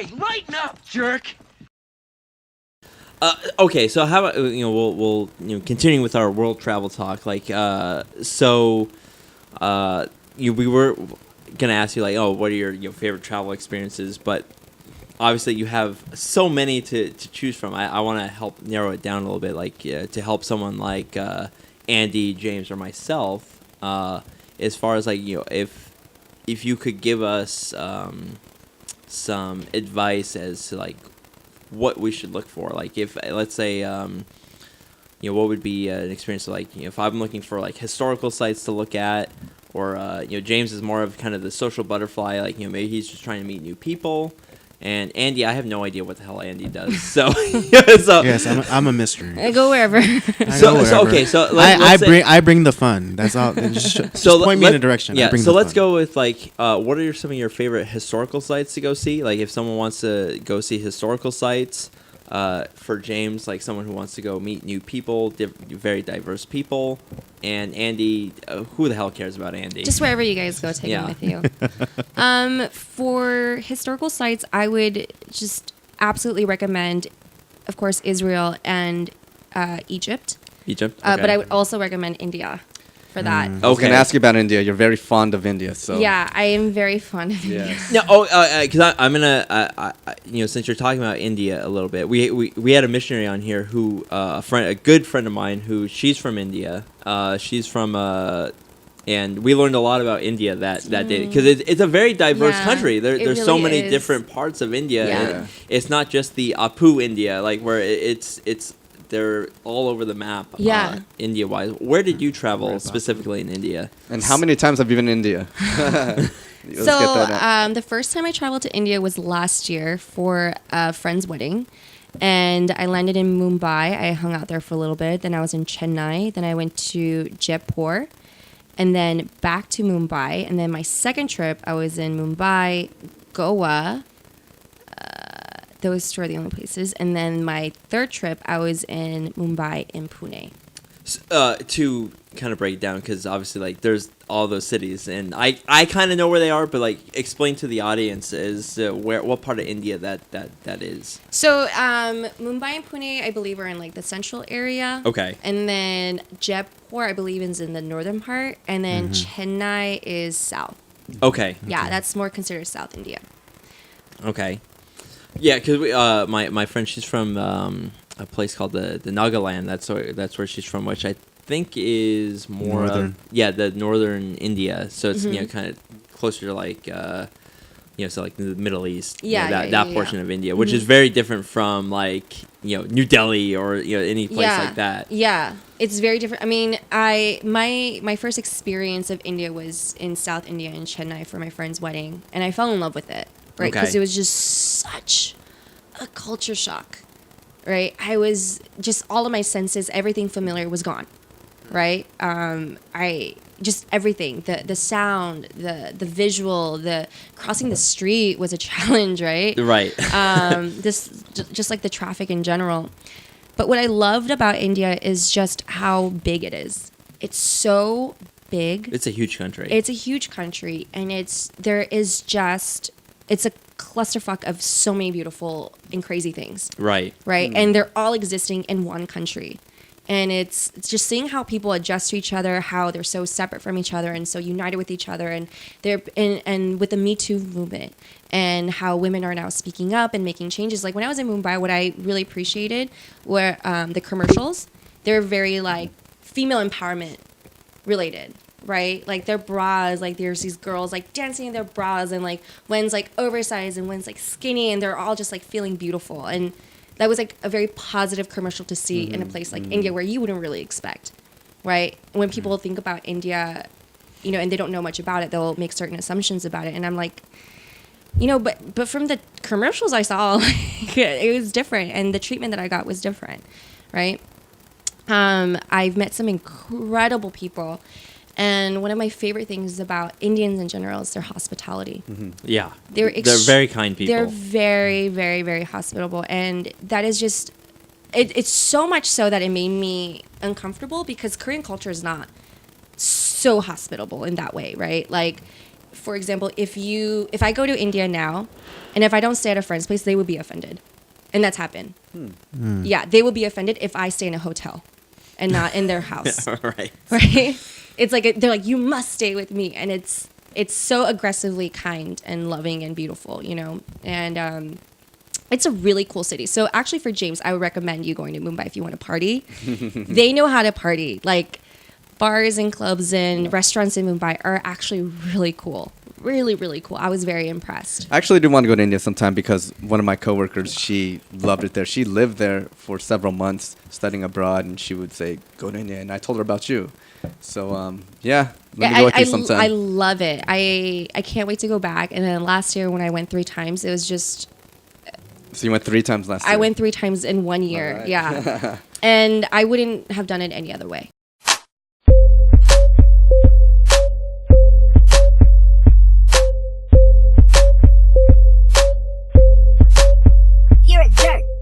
Hey, lighten up, jerk! Okay, so how about we'll continuing with our world travel talk. Like, we were gonna ask you like, oh, what are your favorite travel experiences? But obviously, you have so many to choose from. I want to help narrow it down a little bit, like to help someone like Andy, James, or myself. As far as like if you could give us some advice as to like what we should look for, like if let's say what would be an experience like if I'm looking for like historical sites to look at, or James is more of kind of the social butterfly, like maybe he's just trying to meet new people, and Andy, I have no idea what the hell Andy does, so Yes, I'm a mystery. I go wherever. I bring the fun. That's all. Just point me in a direction. Yeah, I bring so the let's fun. go with like what are some of your favorite historical sites to go see? Like if someone wants to go see historical sites, for James, like someone who wants to go meet new people, very diverse people, and Andy, who the hell cares about Andy? Just wherever you guys go, take him with you. For historical sites, I would just absolutely recommend, of course, Israel and Egypt. Egypt, okay. But I would also recommend India for that. I was going to ask you about India. You're very fond of India, so Yeah, I am very fond of India. No, because I'm gonna, since you're talking about India a little bit, we had a missionary on here who a good friend of mine who she's from India. She's from and we learned a lot about India that day because it's a very diverse country. There's really so many is. different parts of India. Yeah. And it's not just the Apu India, like where it's they're all over the map. Yeah. India wise, where did you travel specifically in India? And how many times have you been in India? The first time I traveled to India was last year for a friend's wedding. And I landed in Mumbai. I hung out there for a little bit. Then I was in Chennai. Then I went to Jaipur. And then back to Mumbai. And then my second trip, I was in Mumbai, Goa. Those two are the only places. And then my third trip, I was in Mumbai and Pune. To kind of break it down, because obviously like there's all those cities, and I kind of know where they are, but like explain to the audience is what part of India that is. So Mumbai and Pune, I believe, are in like the central area. Okay. And then Jaipur, I believe, is in the northern part, and then Chennai is south. Okay. Yeah, that's more considered South India. Okay. Yeah, because my friend, she's from a place called the Nagaland. That's where she's from, which I think is more northern. The northern India. So it's kind of closer to like so like the Middle East. That portion of India, which is very different from like New Delhi or any place like that. Yeah, it's very different. I mean, my first experience of India was in South India in Chennai for my friend's wedding, and I fell in love with it. Right, because it was just such a culture shock, right? I was just, all of my senses, everything familiar was gone, right? I just everything, the sound, the visual, the crossing the street was a challenge, right? Right. This just like the traffic in general. But what I loved about India is just how big it is. It's so big. It's a huge country. It's a huge country, and it's a clusterfuck of so many beautiful and crazy things. Right. Right. And they're all existing in one country. And it's just seeing how people adjust to each other, how they're so separate from each other and so united with each other, and and with the Me Too movement, and how women are now speaking up and making changes. Like when I was in Mumbai, what I really appreciated were the commercials. They're very like female empowerment related. Right, like their bras, like there's these girls like dancing in their bras, and like one's like oversized and one's like skinny, and they're all just like feeling beautiful. And that was like a very positive commercial to see in a place like India, where you wouldn't really expect, right? When people think about India, and they don't know much about it, they'll make certain assumptions about it. And I'm like, but from the commercials I saw, like, it was different, and the treatment that I got was different, right? I've met some incredible people. And one of my favorite things about Indians in general is their hospitality. Mm-hmm. Yeah. They're very kind people. They're very, very, very hospitable. And that is just, it's so much so that it made me uncomfortable, because Korean culture is not so hospitable in that way, right? Like, for example, if I go to India now, and if I don't stay at a friend's place, they would be offended, and that's happened. Yeah, they would be offended if I stay in a hotel, and not in their house. Right. Right? It's like they're like, you must stay with me, and it's so aggressively kind and loving and beautiful, you know, and it's a really cool city. So actually, for James, I would recommend you going to Mumbai if you want to party. They know how to party. Like bars and clubs and restaurants in Mumbai are actually really cool. Really, really cool. I was very impressed. I actually do want to go to India sometime because one of my coworkers, she loved it there. She lived there for several months studying abroad, and she would say, "Go to India." And I told her about you. So yeah, let me go with you sometime. I love it. I can't wait to go back. And then last year when I went 3 times, it was just. So you went 3 times last year. I went 3 times in 1 year. All right. Yeah, and I wouldn't have done it any other way.